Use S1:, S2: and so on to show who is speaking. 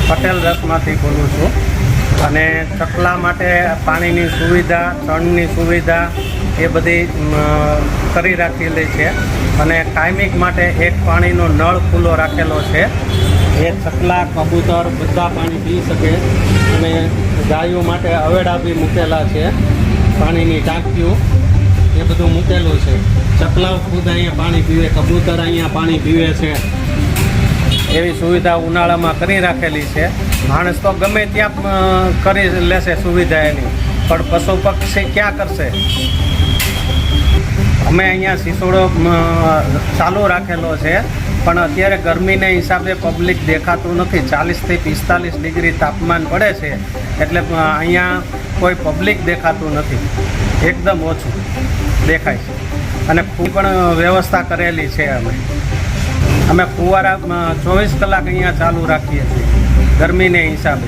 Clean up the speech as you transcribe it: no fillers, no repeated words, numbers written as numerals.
S1: પટેલ રસમાંથી બોલું છું અને ચકલા માટે પાણીની સુવિધા, ચણની સુવિધા એ બધી કરી રાખેલી છે અને કાયમિક માટે એક પાણીનો નળ ખુલ્લો રાખેલો છે. એ ચકલા, કબૂતર બધા પાણી પી શકે અને ગાયો માટે અવેડા બી મૂકેલા છે, પાણીની ટાંકીઓ એ બધું મૂકેલું છે. ચકલાઓ ખુદ અહીંયા પાણી પીવે, કબૂતર અહીંયા પાણી પીવે છે. એવી સુવિધા ઉનાળામાં કરી રાખેલી છે. માણસ તો ગમે ત્યાં કરી લેશે સુવિધા એની, પણ પશુ પક્ષી ક્યાં કરશે? અમે અહીંયા સિસોડો ચાલુ રાખેલો છે, પણ અત્યારે ગરમીના હિસાબે પબ્લિક દેખાતું નથી. 40 થી 45 ડિગ્રી તાપમાન પડે છે, એટલે અહીંયા કોઈ પબ્લિક દેખાતું નથી, એકદમ ઓછું દેખાય છે. અને ખૂબ પણ વ્યવસ્થા કરેલી છે. અમે ફુવારા 24 કલાક અહીંયા ચાલુ રાખીએ છીએ ગરમીને હિસાબે.